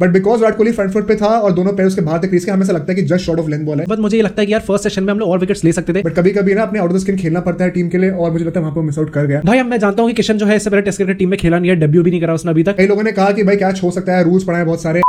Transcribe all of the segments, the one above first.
But because Virat Kohli front foot पे था और दोनों पैर उसके बाहर थे क्रीज के, हमें ऐसा लगता है कि just short of length ball है। बट मुझे ये लगता है कि यार फर्स्ट सेशन में हम लोग और विकेट्स ले सकते थे, बट कभी कभी ना अपने आउट ऑफ द स्किन खेलना पड़ता है टीम के लिए, और मुझे लगता है वहां पर मिस आउट कर गया। भाई अब मैं जानता हूँ कि किशन जो है इससे पहले टेस्ट क्रिकेट टीम में खेला नहीं है, डेब्यू भी नहीं करा उसने अभी तक। कई लोगों ने कहा कि भाई कैच हो सकता है, रूल्स पढ़ाए बहुत सारे।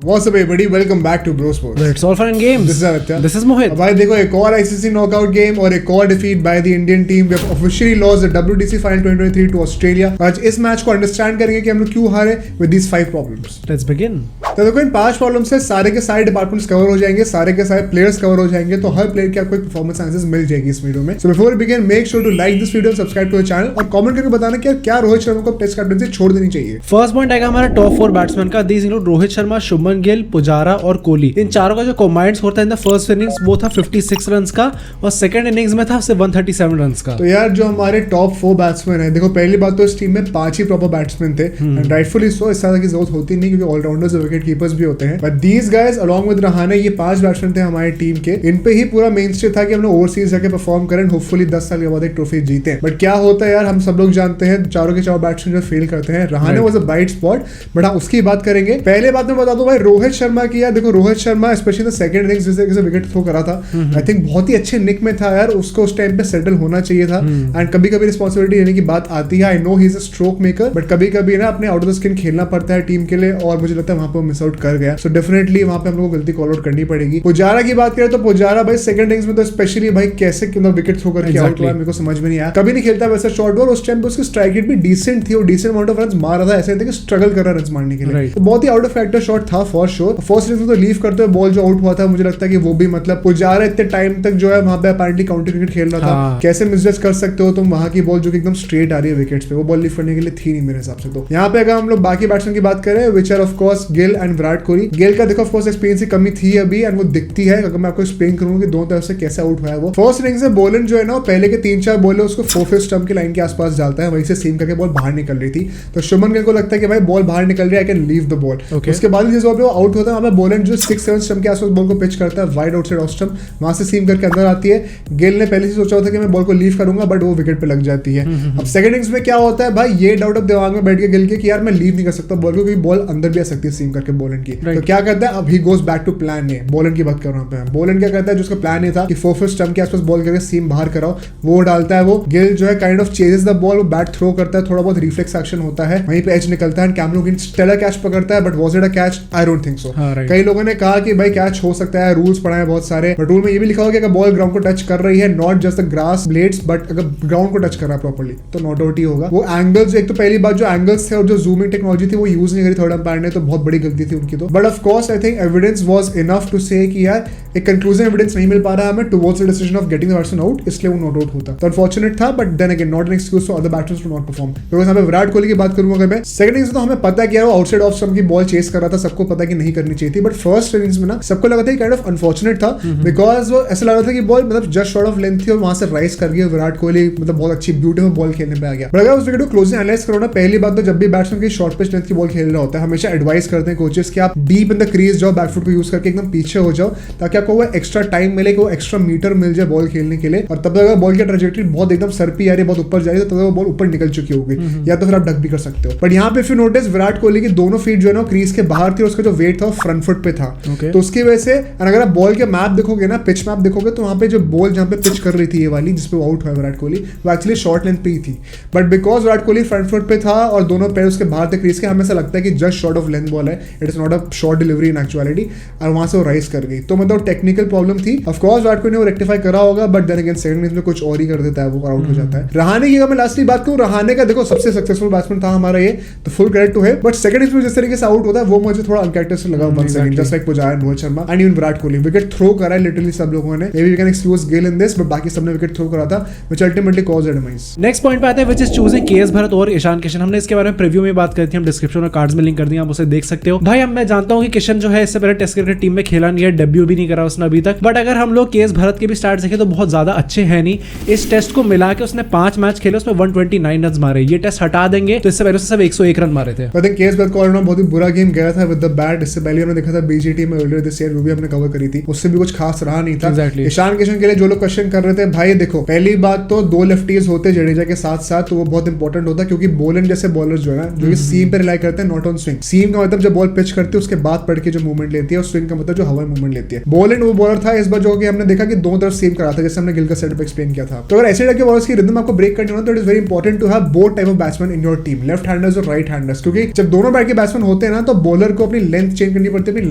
What's up everybody? Welcome back to Bro Sports. It's all fun and games. This is Aditya. This is Mohit. भाई देखो एक और ICC नॉकआउट गेम और एक और defeat by the Indian team. We have officially lost the WDC final 2023 to Australia. आज इस match को अंडरस्टैंड करेंगे कि हम लोग क्यों हारे with these 5 problems. Let's begin. तो देखो इन 5 प्रॉब्लम से सारे के सारे डिपार्टमेंट्स कवर हो जाएंगे, सारे के सारे प्लेयर्स कवर हो जाएंगे, तो हर प्लेयर की आपको एक परफॉर्मेंस एनालिसिस मिल जाएगी इस वीडियो में। So before we begin make sure to like this video, subscribe to the channel और कमेंट करके बताना कि क्या रोहित शर्मा को टेस्ट कैप्टनसी छोड़ देनी चाहिए। फर्स्ट पॉइंट आएगा हमारा टॉप 4 बैट्समैन का। दीज इंक्लूड रोहित शर्मा, शुभमन गिल, पुजारा और कोहली। इन चारों का जो कॉम्बाइंड स्कोर था इन द फर्स्ट इनिंग्स वो था 56 रन्स का और सेकंड इनिंग्स में था सिर्फ 137 रन्स का। तो यार जो हमारे टॉप 4 बैट्समैन है, देखो पहली बात तो इस टीम में 5 ही प्रॉपर बैट्समैन थे एंड राइटफुली सो, इस तरह की जरूरत होती नहीं क्योंकि ऑलराउंडर्स और विकेट कीपर्स भी होते हैं। But these guys along with Rahane, ये 5 बैट्समैन थे हमारी टीम के। इन पे ही पूरा मेन स्टे था कि हम लोग ओवरसीज जाके परफॉर्म करें, होपफुली 10 साल के बाद एक ट्रॉफी जीते। बट क्या होता है यार, हम सब लोग जानते हैं चारों के चारों बैट्समैन जो फेल करते हैं। Rahane was a bright spot, but हाँ उसकी बात करेंगे। पहले बात मैं बता दूं भाई रोहित शर्मा की, यार देखो Rohit Sharma specially second innings जिसे विकेट थ्रो करा था, आई थिंक बहुत ही अच्छे निक में था यार, उसको उस टाइम पे सेटल होना चाहिए था। एंड कभी कभी रिस्पांसिबिलिटी लेने की बात आती है। I know he is a stroke maker, but कभी कभी ना अपने आउट ऑफ द स्किन खेलना पड़ता है टीम के लिए, और मुझे लगता है वहां पर मिस आउट कर गया। सो डेफिनेटली वहां पे हम लोग को गलती कॉल आउट करनी पड़ेगी। पुजारा की बात करें तो पुजारा भाई सेकंड इनिंग्स में तो स्पेशली भाई कैसे विकेट थ्रो करके आउट हुआ मेरे को समझ में नहीं आया। कभी नहीं खेलता वैसा शॉर्ट बॉल, उस टाइम पे उसकी स्ट्राइक रेट भी डिसेंट थी और डिसेंट अमाउंट ऑफ रन्स मार रहा था, ऐसे नहीं था कि स्ट्रगल कर रहा रन्स मारने के लिए। तो बहुत ही आउट ऑफ फैक्टर शॉट था फॉर श्योर। फर्स्ट इनिंग्स में तो लीव करते हुए बॉल जो आउट हुआ था, मुझे लगता है कि वो भी मतलब पुजारा इतने टाइम तक जो है वहां पे अपैरेंटली काउंटर क्रिकेट खेल रहा था। कैसे मिसजज कर सकते हो तुम वहां की बॉल जो कि एकदम स्ट्रेट आ रही है विकेट्स पे, वो बॉल लीव करने के लिए थी नहीं मेरे हिसाब से। तो यहाँ पे अगर हम लोग बाकी बैट्समैन की बात करें which are of course Gill and Virat Kohli. Gill का देखो ऑफ कोर्स एक्सपीरियंस की कमी थी अभी एंड वो दिखती है। अगर मैं आपको एक्सप्लेन करूंगा कि दोनों तरफ से कैसे आउट हुआ है वो। फर्स्ट इनिंग्स में बोलन जो है ना, पहले के 3-4 बॉल उसको 4 स्टंप की लाइन के आसपास डालता है, वहीं से सीम करके बॉल बाहर निकल रही थी। तो शुभमन गिल को लगता है कि भाई बॉल बाहर निकल रही है, I can leave the ball. उसके बाद जिस बॉल पे वो आउट होता है वहां पे बोलन जो 6-7 स्टंप के आसपास बॉल को पिच करता है वाइड आउटसाइड ऑफ स्टंप, वहां से सीम करके अंदर आती है। गिल ने पहले से सोचा था कि मैं बॉल को लीव करूंगा, बट वो विकेट पे लग जाती है। अब सेकंड इनिंग्स में क्या होता है भाई, ये डाउट अब दिमाग में बैठ के गिल के कि यार मैं लीव नहीं कर सकता बॉल को, क्योंकि बॉल अंदर भी आ सकती है सीम करके बोलन की। तो क्या करता है अब, he goes back to plan A. Boland की बात कर रहा हूं। बोलन क्या करता है, जिसका प्लान ये था कि 4 स्टंप के आसपास बॉल करके सीम बाहर कराओ, वो डालता है। वो गिल जो है kind of ceases the ball, वो बैट थ्रो करता है, थोड़ा बहुत रिफ्लेक्स एक्शन होता है, वहीं पे एज निकलता है। कैमरन ग्रीन स्टेलर कैच पकड़ता है, but was it a catch? I don't think so. कई लोगों ने कहा कि भाई कैच हो सकता है, रूल्स पढ़ाए बहुत सारे, बट रूल में ये भी लिखा होगा कि अगर बॉल ग्राउंड को टच कर रही है, not just the grass blades, but अगर ग्राउंड को टच कर रहा है प्रॉपर्ली तो नॉट आउट ही होगा। वो एंगल्स, एक तो पहली बात जो एंगल्स थे और जो जूमिंग टेक्नोलॉजी थी वो यूज नहीं करी थर्ड अंपायर ने, तो बहुत बड़ी गलती थी उनकी। तो but of course I think evidence was enough to say कि यार एक कंक्लूसिव एविडेंस नहीं मिल पा रहा हमें towards the decision of getting the batsman out, इसलिए वो नॉट आउट होता। तो अनफॉर्चुनेट था, but then again not an excuse for other batsman to not perform. Because यहाँ पे विराट कोहली की बात करूंगा अगर मैं, सेकंड इनिंग्स में तो हमें पता है कि यार वो आउटसाइड ऑफ स्टंप की बॉल चेस कर रहा था, सबको पता कि नहीं करनी चाहिए थी। बट फर्स्ट इनिंग्स में ना सबको लगा था कि काइंड ऑफ अनफॉर्चुनेट था, बिकॉज वो ऐसा लग रहा था कि बॉल मतलब जस्ट शॉर्ट ऑफ लेंथ थी और वहां से राइज कर गया विराट कोहली, मतलब बहुत अच्छी ब्यूटीफुल बॉल खेलने पे आ गया। बट अगर उस विकेट को क्लोजली एनालाइज करो ना, पहली बात तो जब भी बैट्समैन की शॉर्ट पिच लेंथ की बॉल खेल रहा होता है, हमेशा एडवाइस करते हैं कोचेस कि आप डीप इन द क्रीज जाओ, बैकफुट को यूज करके एकदम पीछे हो जाओ, ताकि आपको वो एक्स्ट्रा टाइम मिले, कि वो एक्स्ट्रा मीटर मिल जाए बॉल खेलने के लिए। और तब तक अगर बॉल की ट्रैजेक्टरी बहुत एकदम सर पे आ रही है, बहुत ऊपर जा रही है, तो तब वो बॉल ऊपर निकल चुकी होगी, या तो फिर आप डक भी कर सकते हो। बट यहाँ पे if you notice Virat Kohli की दोनों फीट जो है ना क्रीज के बाहर थी, उसका जो वेट था वो फ्रंट फुट पे था। तो उसकी वजह से अगर आप बॉल के मैप देखोगे ना, पिच मैप देखोगे, तो वहां पे जो बॉल जहां पे पिच कर रही थी ये वाली जिसपे आउट हुआ विराट कोहली, वो एक्चुअली शॉर्ट लेंथ पे ही थी। But because Virat Kohli front foot पे था और दोनों पैर उसके बाहर थे क्रीज के, हमें ऐसा लगता है कि just short of length ball है, it is not a short delivery in actuality, और वहां से वो राइज कर गई। तो मतलब टेक्निकल प्रॉब्लम थी। ऑफ कोर्स विराट कोहली ने वो रेक्टिफाई करा होगा, but then again second innings में कुछ और ही कर देता है, वो आउट हो जाता है। रहाणे की अगर मैं लास्टली बात करूं, रहाणे का देखो सबसे सक्सेसफुल बैट्समैन था हमारा ये, तो फुल क्रेडिट टू है। बट सेकंड इनिंग्स में जिस तरीके से आउट होता है वो मुझे थोड़ा अनकैरेक्टरिस्टिक लगा, just like Pujara and Rohit Sharma and even Virat Kohli. Wicket throw करा है लिटरली सब लोगों ने, maybe we can excuse Gill in this, but बाकी सबने विकेट थ्रो करा था, which ultimately caused demise. Next point पे आते हैं, which is choosing KS Bharat और ईशान किशन। हमने इसके बारे में प्रीव्यू में बात करी थी, हम डिस्क्रिप्शन और कार्ड्स में लिंक कर दिए, आप उसे देख सकते हो। भाई अब मैं जानता हूं कि किशन जो है इससे पहले टेस्ट क्रिकेट टीम में खेला नहीं है, डेब्यू भी नहीं करा उसने अभी तक, बट अगर हम लोग केएस भरत के भी स्टार्ट देखें तो बहुत ज्यादा अच्छे हैं नहीं। इस टेस्ट को मिला के उसने 5 मैच खेले, उसमें 129 रन मारे। ये टेस्ट हटा देंगे तो इससे पहले उसने सिर्फ 101 रन मारे थे। आई थिंक केएस भरत को बहुत ही बुरा गेम गया था विद द बैट दैट इससे पहले हमने देखा था बीजीटी में अर्लियर दिस ईयर, वो भी हमने कवर करी थी, उससे भी कुछ खास रहा नहीं था। Exactly. ईशान किशन के लिए जो लोग क्वेश्चन कर रहे थे, भाई देखो पहली बात तो 2 लेफ्टीज होते जडेजा के साथ साथ, तो वो बहुत इंपॉर्टेंट होता है, क्योंकि बोलन जैसे बॉलर जो है ना, जो कि सीम पे रिलाई करते हैं, नॉट ऑन स्विंग। सीम का मतलब जब बॉल पिच करती है उसके बाद पड़ के जो मूवमेंट लेती है, और स्विंग का मतलब जो हवा मूवमेंट लेती है। बोलन वो बॉलर था इस बार जो कि हमने देखा कि दोनों तरफ सीम करा था, जैसे हमने गिल का सेटअप एक्सप्लेन किया था। तो अगर ऐसे टाइप के बॉलर्स की रिदम आपको ब्रेक करनी हो तो it is very important to have both type of batsman in your team, left handers और राइट हैंडर्स, क्योंकि जब दोनों बैट के बैट्समैन होते हैं ना तो बॉलर को अपनी लेंथ चेंज करनी पड़ती है, अपनी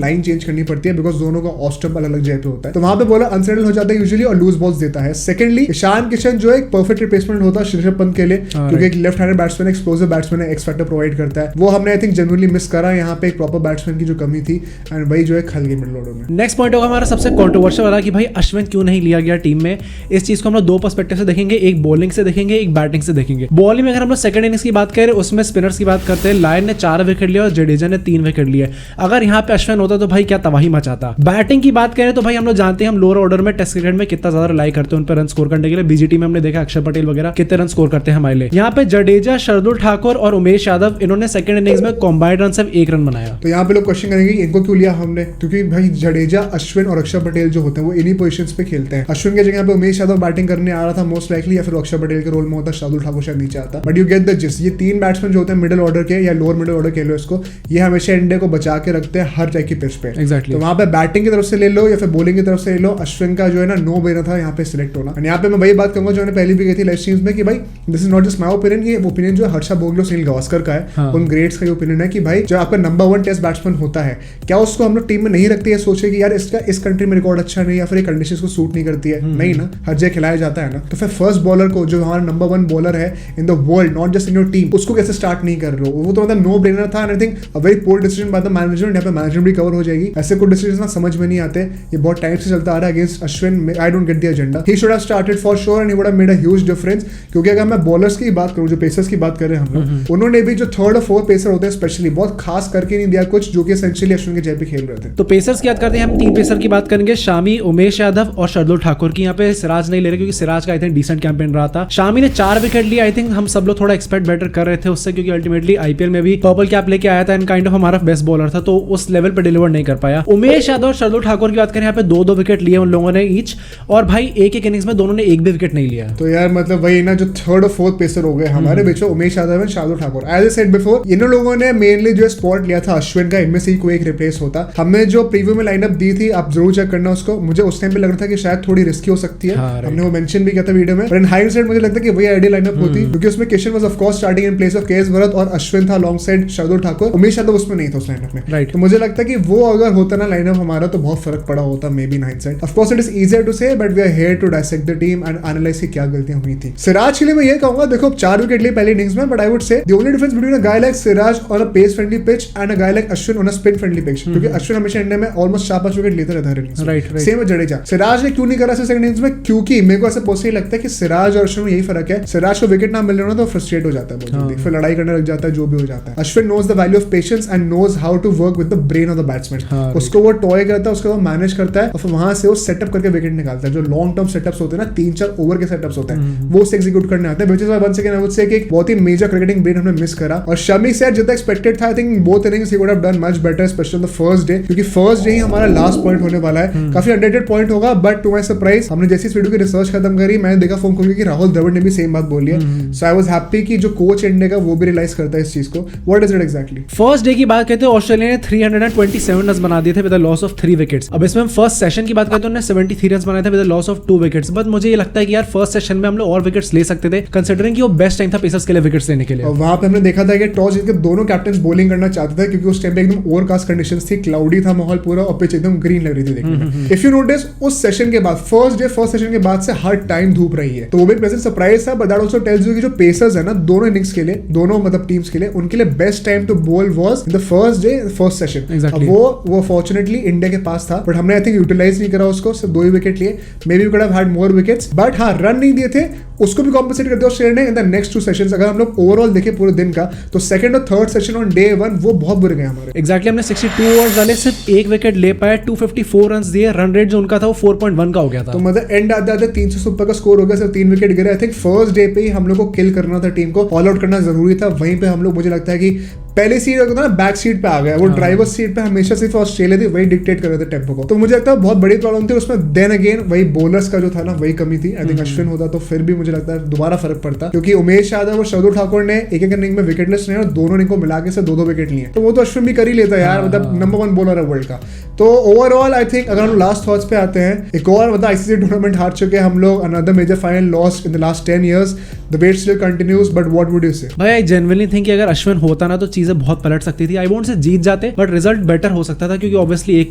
लाइन चेंज करनी पड़ती है, बिकॉज दोनों का ऑफ स्टंप अलग अलग जगह पे होता है, तो वहां पे बॉलर अनसेटल हो जाता है यूजुअली और लूज बॉल्स देता है। सेकंडली ईशान किशन जो एक परफेक्ट रिप्लेसमेंट होता है ऋषभ पंत के लिए, क्योंकि एक left handed batsman explosive batsman है, एक्स फैक्टर प्रोवाइड करता है, वो हमने आई थिंक जेन्युइनली मिस करा। यहाँ पे एक प्रॉपर बैट्समैन की जो कमी थी, एंड वही जो है खल गई मिडिल ऑर्डर में। नेक्स्ट पॉइंट होगा हमारा सबसे कंट्रोवर्शियल वाला कि भाई अश्विन क्यों नहीं लिया गया टीम में। इस चीज को हम लोग 2 पर्सपेक्टिव से देखेंगे, एक बॉलिंग से देखेंगे, एक बैटिंग से देखेंगे। बॉलिंग में अगर हम लोग सेकंड इनिंग्स की बात करें, उसमें स्पिनर्स की बात करते हैं, लायन ने 4 विकेट लिया और जडेजा ने 3 विकेट लिए। अगर यहाँ पे अश्विन होता तो भाई क्या तबाही मचाता। बैटिंग की बात करें तो भाई हम लोग जानते हैं हम लोअर ऑर्डर में टेस्ट क्रिकेट में कितना ज्यादा रिलाई करते हैं उन पर रन स्कोर करने के लिए। बीजीटी में हमने देखा अक्षर पटेल वगैरह कितने रन स्कोर करते हैं हमारे लिए। यहाँ पे जडेजा, शार्दुल ठाकुर और उमेश यादव, इन्होंने सेकंड इनिंग्स में कॉम्बाइंड रन सिर्फ 1 रन बनाया। तो यहाँ पे लोग क्वेश्चन करेंगे कि इनको क्यों लिया हमने, क्योंकि भाई जडेजा, अश्विन और अक्षर पटेल जो होते हैं वो इन्हीं पोजीशंस पे खेलते हैं। अश्विन की जगह पे उमेश यादव बैटिंग करने आ रहा था मोस्ट लाइकली, या फिर अक्षर पटेल के रोल में होता, शार्दुल ठाकुर शायद नीचे आता। But you get the gist, ये 3 बैट्समैन जो होते हैं मिडिल ऑर्डर के या लोअर मिडिल ऑर्डर के लो इसको, ये हमेशा इंडिया को बचा के रखते हैं हर टाइप की पिच पे। Exactly. तो वहाँ पे बैटिंग की तरफ से ले लो या फिर बॉलिंग की तरफ से ले लो, अश्विन का जो है ना नो ब्रेनर था यहाँ पे सिलेक्ट होना। और यहाँ पे मैं वही बात कहूंगा जो मैंने पहले भी कही थी लाइव स्ट्रीम्स में कि भाई this is not just my opinion, ये ओपिनियन जो है हर्षा भोगले और सुनील गावस्कर का है। हाँ। उन ग्रेड्स का ये ओपिनियन है कि भाई जब आपका नंबर 1 टेस्ट बैट्समैन होता है, क्या उसको हम लोग टीम में नहीं रखते हैं सोचे कि यार इसका इस कंट्री में रिकॉर्ड अच्छा नहीं, या फिर कंडीशन को सूट नहीं करती है, नहीं ना, हर जगह खिलाया जाता है ना। तो फिर फर्स्ट बॉलर को जो हमारा नंबर 1 बॉलर है in the world, not just in your team, उसको कैसे स्टार्ट नहीं कर रहे हो, वो तो मतलब नो ब्रेनर था। And I think a very poor decision by the management. यहाँ पे मैनेजमेंट भी कवर हो जाएगी, ऐसे कुछ डिसीजन ना समझ में नहीं आते, ये बहुत टाइम से चलता आ रहा है against Ashwin. I don't get the agenda, he should have started for sure and he would have made a huge difference. क्योंकि अगर मैं बॉलर्स की बात करूं, जो पेसर्स की बात कर रहे हैं हम लोग, उन्होंने भी जो 3rd और 4th पेसर होते हैं स्पेशली बहुत खास करके नहीं दिया कुछ, जो कि एसेंशियली अश्विन के जय पे खेल रहे थे। तो पेसर्स की बात करते हैं, हम 3 पेसर की बात करेंगे, शामी, उमेश यादव और शार्दुल ठाकुर की। यहाँ पे सिराज नहीं ले रहे क्योंकि सिराज का आई थिंक डिसेंट कैंपेन रहा था। शामी ने 4 विकेट लिए, आई थिंक हम सब लोग थोड़ा एक्सपेक्ट बेटर कर रहे थे उससे, क्योंकि अल्टीमेटली आईपीएल में भी पर्पल कैप लेके आया था एंड काइंड ऑफ हमारा बेस्ट बॉलर था, तो उस लेवल पे डिलीवर नहीं कर पाया। उमेश यादव और शार्दुल ठाकुर की बात करें, यहाँ पे 2-2 विकेट लिए उन लोगों ने ईच, और भाई एक इनिंग्स में दोनों ने एक भी विकेट नहीं लिया। तो यार मतलब वही ना, जो 3rd और 4th पेसर हो गए हमारे बीच में Umesh Yadav and Shardul Thakur. As I said before, इन लोगों ने मेनली जो स्पॉट लिया था अश्विन का, इनमें से ही कोई एक रिप्लेस होता। हमने जो प्रीव्यू में लाइनअप दी थी, आप जरूर चेक करना उसको, मुझे उस टाइम पे लग रहा था कि शायद थोड़ी रिस्की हो सकती है। हमने वो मेंशन भी किया था वीडियो में, बट इन हाइंडसाइट मुझे लगता है कि वही आइडियल लाइनअप होती, क्योंकि उसमें Kishan was of course starting in place of KS Bharat और अश्विन था लॉन्ग साइड शार्दुल ठाकुर, उमेश यादव उसमें नहीं था उस लाइनअप में। राइट, तो मुझे लगता है कि वो अगर होता ना लाइनअप हमारा, तो बहुत फर्क पड़ा होता maybe in hindsight. Of course it is easier to say, but we are here to dissect the team and analyse की क्या गलतियां हुई थी। सिराज के लिए मैं ये कहूंगा, देखो 4 विकेट लिए पहले इनिंग्स में, but I would say the only difference between a guy like Siraj on a pace friendly pitch and a guy like Ashwin on a spin friendly pitch, क्योंकि अश्विन हमेशा इंडिया में ऑलमोस्ट 4-5 विकेट लेते रहता है इनिंग्स में। राइट, सेम है जडेजा। सिराज ने क्यों नहीं करा सेकंड इनिंग्स में, क्योंकि मेरे को ऐसा पर्सनली लगता है कि सिराज और अश्विन में यही फर्क है, सिराज को विकेट ना मिल रहा तो फ्रस्ट्रेट हो जाता है बहुत जल्दी, फिर लड़ाई करने लग जाता है, जो भी हो जाता है। Ashwin knows the value of patience and knows how to work with the brain of the batsman. उसको वो टॉय करता है, उसको वो मैनेज करता है, और फिर वहां से वो सेटअप करके विकेट निकालता है। जो लॉन्ग टर्म सेटअप्स होते हैं ना, 3-4 ओवर के सेटअप्स होते हैं, वो उसे एग्जीक्यूट करने आते हैं, which is why once again I would say कि एक बहुत ही मेजर क्रिकेटिंग ब्रेन हमने मिस करा। और शमी से जितना एक्सपेक्टेड था, आई थिंक बोथ इनिंग्स ही would have done much better, specially on the first day, क्योंकि फर्स्ट डे ही हमारा लास्ट पॉइंट होने वाला है। काफी अंडररेटेड पॉइंट होगा, बट टू माय सरप्राइज हमने जैसे इस वीडियो की रिसर्च खत्म करी, मैंने देखा फोन करके कि राहुल द्रविड़ ने भी सेम बात बोली है। सो आई वाज हैप्पी कि जो कोच इंडिया का वो भी रियलाइज करता है इस चीज को। What is it exactly? First day की बात करते हैं, ऑस्ट्रेलिया ने 327 रन बना दिए थे with the loss of 3 wickets. अब इसमें हम फर्स्ट सेशन की बात करते हैं, उन्होंने 73 रन बनाए थे with the loss of 2 wickets. But मुझे ये लगता है कि यार फर्स्ट सेशन में हम लोग और विकेट्स ले सकते थे, कंसीडरिंग कि वो बेस्ट टाइम था पेसर्स के लिए विकेट्स लेने के लिए। और वहां पे हमने देखा था कि टॉस जीत के दोनों कैप्टन बॉलिंग करना चाहते थे, क्योंकि उस टाइम पे एकदम ओवरकास्ट कंडीशंस थी, क्लाउडी था माहौल पूरा, और पिच एकदम ग्रीन लग रही थी देखने में। इफ यू नोटिस उस सेशन के बाद, फर्स्ट सेशन के बाद से हर टाइम धूप रही है, तो वो भी प्लेजेंट सरप्राइज था। But that also tells you कि जो पेसर्स है ना दोनों इनिंग्स के लिए, दोनों मतलब टीम्स के लिए, उनके लिए best time to bowl was in the first day first session. अब वो फॉर्चुनेटली इंडिया के पास था, बट हमने आई थिंक यूटिलाइज नहीं करा उसको, सिर्फ 2 ही विकेट लिए। Maybe we could have had more wickets, but हाँ रन नहीं दिए थे, उसको भी कॉम्पेंसेट कर दिया ऑस्ट्रेलिया ने इन द नेक्स्ट 2 सेशंस। अगर हम लोग ओवरऑल देखें पूरे दिन का, तो सेकंड और थर्ड सेशन ऑन डे 1 वो बहुत बुरे गए हमारे। एग्जैक्टली, हमने 62 ओवर्स डाले, सिर्फ 1 विकेट ले पाए, 254 रन दिए, रन रेट जो उनका था वो 4.1 का हो गया था। तो मतलब एंड आते आते 300 से ऊपर का स्कोर हो गया, सिर्फ 3 विकेट गिरे। आई थिंक फर्स्ट डे पे ही हम लोग को किल करना था, टीम को ऑल आउट करना जरूरी था। वहीं पे हम लोग, मुझे लगता है कि पहले सीट होता ना बैक सीट पे आ गया, वो ड्राइवर सीट पे हमेशा सिर्फ ऑस्ट्रेलिया थी, वही डिक्टेट कर रहे थे टेम्पो को। तो मुझे लगता है बहुत बड़ी प्रॉब्लम थी उसमें। देन अगेन वही बॉलर्स का जो था ना वही कमी थी। आई थिंक अश्विन होता तो फिर भी मुझे लगता है दोबारा फर्क पड़ता, क्योंकि उमेश यादव और शार्दुल ठाकुर ने एक एक इनिंग में विकेटलेस नहीं और दोनों इनिंग को मिला के से 2-2 विकेट लिए, तो वो तो अश्विन भी कर ही लेता यार, मतलब नंबर 1 बॉलर है वर्ल्ड का। तो ओवरऑल आई थिंक अगर हम लास्ट थॉट्स पे आते हैं, एक और मतलब आईसीसी टूर्नामेंट हार चुके हैं हम लोग, another major final lost in the last 10 years, the wait still continues, but what would you say? भाई आई जेन्युइनली थिंक कि अगर अश्विन होता ना तो चीजें बहुत पलट सकती थी। आई वोंट से जीत जाते, बट रिजल्ट बेटर हो सकता था, क्योंकि ऑब्वियसली एक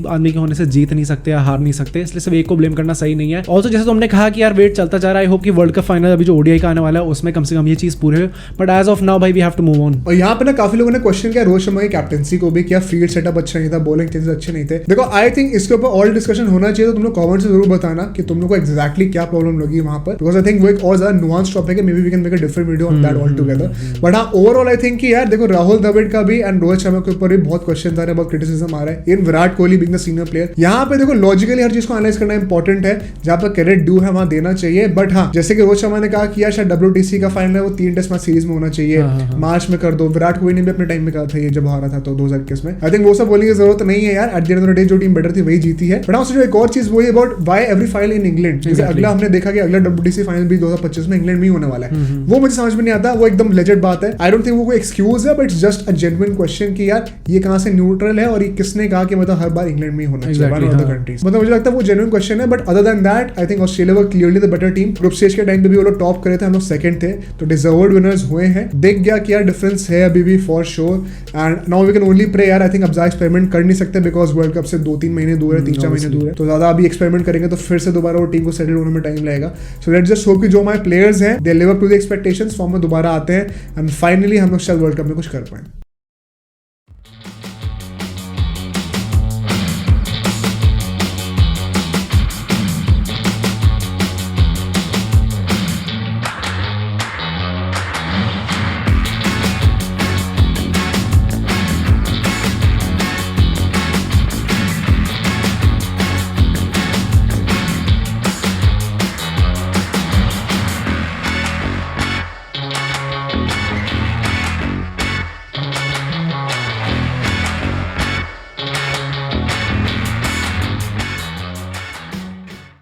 आदमी के होने से जीत नहीं सकते या हार नहीं सकते, इसलिए सिर्फ एक को ब्लेम करना सही नहीं है। ऑल्सो जैसे तुमने कहा कि यार वेट चलता जा रहा है, आई होप कि वर्ल्ड कप फाइनल अभी जो ओडीआई का आने वाला है उसमें कम से कम ये चीज पूरे हो, बट एज ऑफ नाउ भाई we have to move on. और यहाँ पे ना काफी लोगों ने क्वेश्चन किया रोहित शर्मा की कैप्टनसी को भी, क्या फील्ड सेटअप अच्छा नहीं था, बॉलिंग चेंजेस अच्छे नहीं थे। देखो आई थिंक इसके ऊपर ऑल डिस्कशन होना चाहिए, तो तुम लोग कमेंट से जरूर बताना कि तुम लोग को एक्जैक्टली क्या प्रॉब्लम लगी वहां पर, बिकॉज आई थिंक वो एक और ज्यादा नुआंस टॉपिक है, maybe we can make a different video on that all together. But हाँ ओवरऑल आई थिंक कि यार देखो राहुल द्रविड़ का भी एंड रोहित शर्मा के ऊपर भी बहुत क्वेश्चन आ रहे हैं, बहुत क्रिटिसिज्म आ रहा है, in Virat Kohli being the senior player. यहाँ पे देखो लॉजिकली हर चीज को एनालाइज करना इंपॉर्टेंट है, जहां पर क्रेडिट ड्यू है वहां देना चाहिए। बट हाँ जैसे कि रोहित शर्मा ने कहा कि यार शायद WTC का फाइनल है वो 3 टेस्ट मैच सीरीज में होना चाहिए, मार्च में कर दो। विराट कोहली ने भी अपने टाइम में कहा था ये जब हारा था तो 2021 में। आई थिंक वो सब बोलने की जरूरत नहीं है यार, at the end of the day जो टीम बेटर थी वही जीती है। बट जो एक और चीज वो about why every final in England, जैसे अगला हमने देखा कि अगला WTC फाइनल भी 2025 में इंग्लैंड में ही होने वाला है, वो मुझे समझ में नहीं आता, वो एकदम लेजेंड बात है। आई डोंट थिंक वो कोई एक्सक्यूज है, but it's just a genuine question कि यार ये कहां से न्यूट्रल है और ये किसने कहा कि मतलब हर बार इंग्लैंड में ही होना चाहिए वन ऑफ द कंट्रीज। मतलब मुझे लगता है वो जेन्युइन क्वेश्चन है। But other than that I think Australia were clearly the better team. Group stage के टाइम पे भी वो लोग टॉप करे थे, हम लोग सेकंड थे, तो डिजर्व्ड विनर्स हुए हैं। देख गया कि यार डिफरेंस है अभी भी for sure, and now we can only pray यार। आई थिंक अब ज्यादा एक्सपेरिमेंट कर नहीं सकते बिकॉज वर्ल्ड कप से 2-3 महीने दूर है, 3-4 महीने दूर है, तो ज्यादा अभी एक्सपेरिमेंट करेंगे तो फिर से दोबारा वो टीम को सेटल होने में टाइम लगेगा। सो लेट्स जस्ट होप कि जो हमारे प्लेयर्स हैं they live up to the expectations, form में दोबारा आते हैं एंड फाइनली हम लोग शायद वर्ल्ड कप में कुछ कर पाएं।